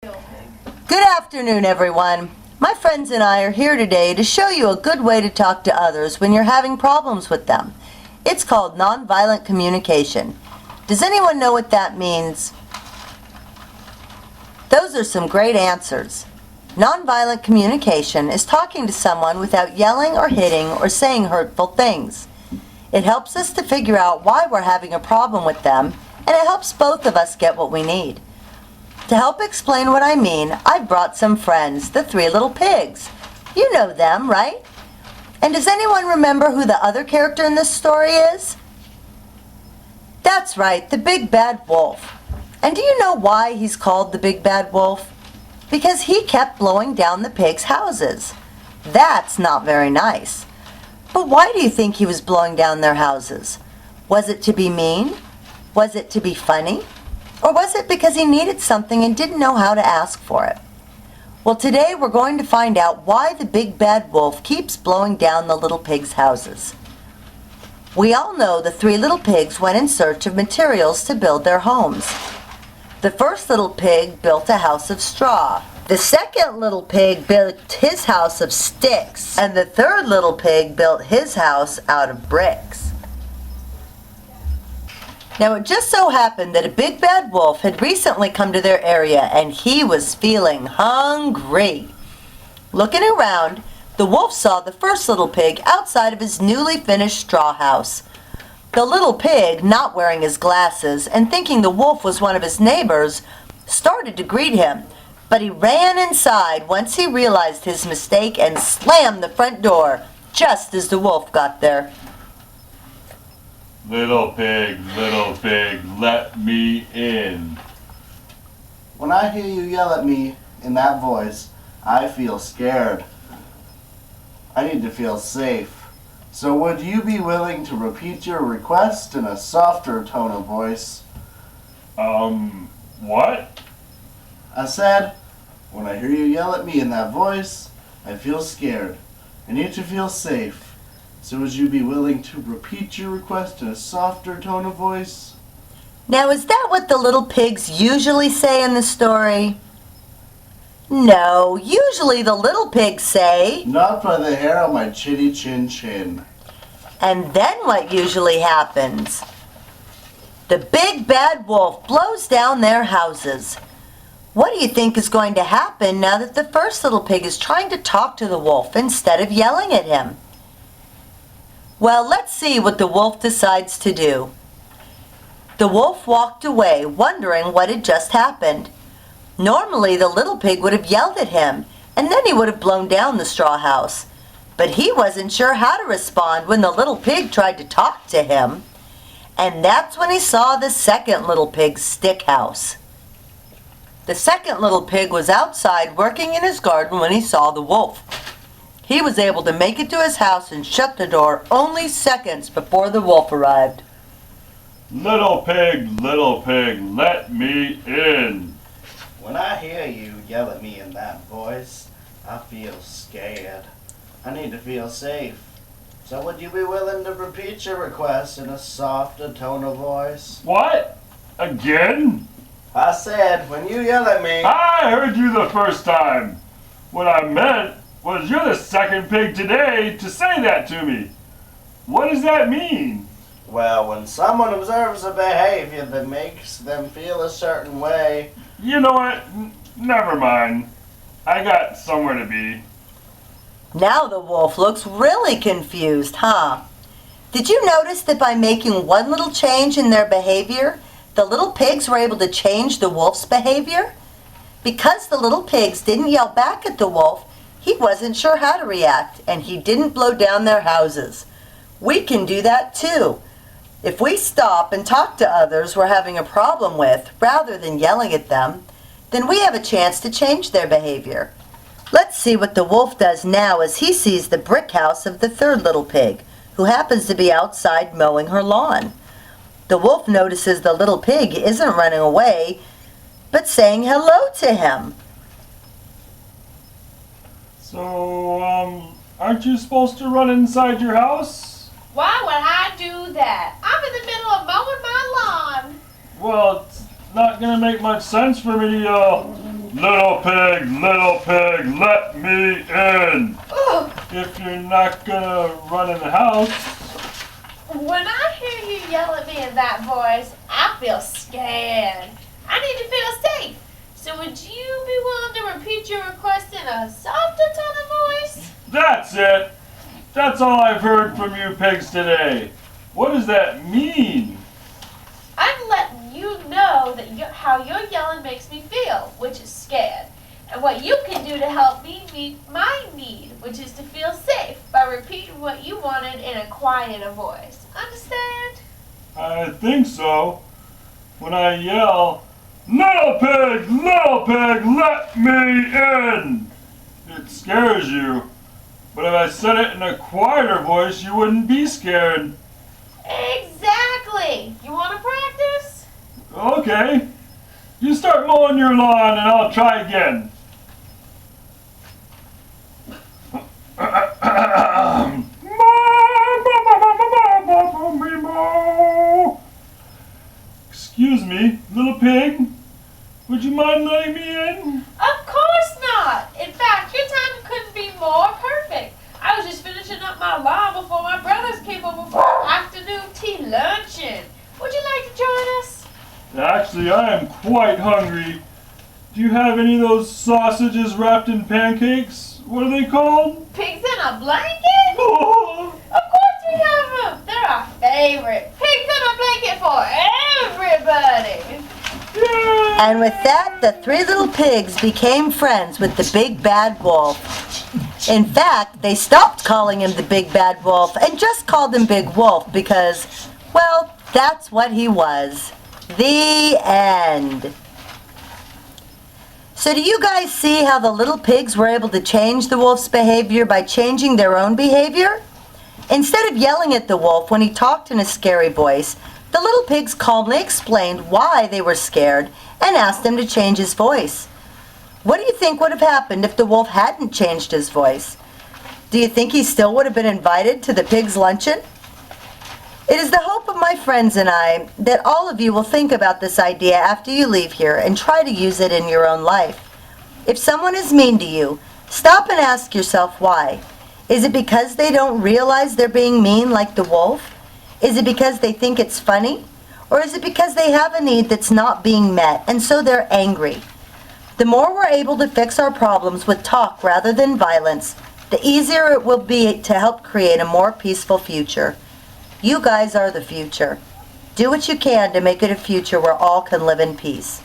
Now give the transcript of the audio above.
Good afternoon, everyone. My friends and I are here today to show you a good way to talk to others when you're having problems with them. It's called nonviolent communication. Does anyone know what that means? Those are some great answers. Nonviolent communication is talking to someone without yelling or hitting or saying hurtful things. It helps us to figure out why we're having a problem with them, and it helps both of us get what we need. To help explain what I mean, I've brought some friends, the three little pigs. You know them, right? And does anyone remember who the other character in this story is? That's right, the big bad wolf. And do you know why he's called the big bad wolf? Because he kept blowing down the pigs' houses. That's not very nice. But why do you think he was blowing down their houses? Was it to be mean? Was it to be funny? Or was it because he needed something and didn't know how to ask for it? Well, today we're going to find out why the big bad wolf keeps blowing down the little pigs' houses. We all know the three little pigs went in search of materials to build their homes. The first little pig built a house of straw. The second little pig built his house of sticks. And the third little pig built his house out of bricks. Now it just so happened that a big bad wolf had recently come to their area and he was feeling hungry. Looking around, the wolf saw the first little pig outside of his newly finished straw house. The little pig, not wearing his glasses and thinking the wolf was one of his neighbors, started to greet him, but he ran inside once he realized his mistake and slammed the front door just as the wolf got there. Little pig, let me in. When I hear you yell at me in that voice, I feel scared. I need to feel safe. So would you be willing to repeat your request in a softer tone of voice? What? I said, when I hear you yell at me in that voice, I feel scared. I need to feel safe. So would you be willing to repeat your request in a softer tone of voice? Now, is that what the little pigs usually say in the story? No, usually the little pigs say, "Not by the hair on my chinny chin chin." and then what usually happens? The big bad wolf blows down their houses. What do you think is going to happen now that the first little pig is trying to talk to the wolf instead of yelling at him? Well, let's see what the wolf decides to do. The wolf walked away, wondering what had just happened. Normally, the little pig would have yelled at him, and then he would have blown down the straw house. But he wasn't sure how to respond when the little pig tried to talk to him. And that's when he saw the second little pig's stick house. The second little pig was outside working in his garden when he saw the wolf. He was able to make it to his house and shut the door only seconds before the wolf arrived. Little pig, let me in. When I hear you yell at me in that voice, I feel scared. I need to feel safe. So would you be willing to repeat your request in a softer tone of voice? What? Again? I said, when you yell at me... I heard you the first time. What I meant was you're the second pig today to say that to me. What does that mean? Well, when someone observes a behavior that makes them feel a certain way... You know what? Never mind. I got somewhere to be. Now the wolf looks really confused, huh? Did you notice that by making one little change in their behavior, the little pigs were able to change the wolf's behavior? Because the little pigs didn't yell back at the wolf, he wasn't sure how to react, and he didn't blow down their houses. We can do that too. If we stop and talk to others we're having a problem with, rather than yelling at them, then we have a chance to change their behavior. Let's see what the wolf does now as he sees the brick house of the third little pig, who happens to be outside mowing her lawn. The wolf notices the little pig isn't running away, but saying hello to him. So, aren't you supposed to run inside your house? Why would I do that? I'm in the middle of mowing my lawn. Well, it's not gonna make much sense for me to Little pig, let me in. Ugh. If you're not gonna run in the house. When I hear you yell at me in that voice, I feel scared. I need to feel safe. So would you be willing to repeat your request in a softer tone of voice? That's it. That's all I've heard from you pigs today. What does that mean? I'm letting you know that how your yelling makes me feel, which is scared. And what you can do to help me meet my need, which is to feel safe by repeating what you wanted in a quieter voice. Understand? I think so. When I yell, little pig, let me in, it scares you. But if I said it in a quieter voice, you wouldn't be scared. Exactly. You want to practice? Okay. You start mowing your lawn and I'll try again. Excuse me, little pig. Would you mind letting me in? Of course not. In fact, your time couldn't be more perfect. I was just finishing up my lawn before my brothers came over for afternoon tea luncheon. Would you like to join us? Actually, I am quite hungry. Do you have any of those sausages wrapped in pancakes? What are they called? Pigs in a blanket? Oh, Of course we have them. They're our favorite. Pigs in a blanket for everybody. yay! And with that, the three little pigs became friends with the big bad wolf. In fact, they stopped calling him the big bad wolf and just called him Big Wolf because, well, that's what he was. The end. So do you guys see how the little pigs were able to change the wolf's behavior by changing their own behavior? Instead of yelling at the wolf when he talked in a scary voice, the little pigs calmly explained why they were scared and asked him to change his voice. What do you think would have happened if the wolf hadn't changed his voice? Do you think he still would have been invited to the pigs' luncheon? It is the hope of my friends and I that all of you will think about this idea after you leave here and try to use it in your own life. If someone is mean to you, stop and ask yourself why. Is it because they don't realize they're being mean like the wolf? Is it because they think it's funny? Or is it because they have a need that's not being met and so they're angry? The more we're able to fix our problems with talk rather than violence, the easier it will be to help create a more peaceful future. You guys are the future. Do what you can to make it a future where all can live in peace.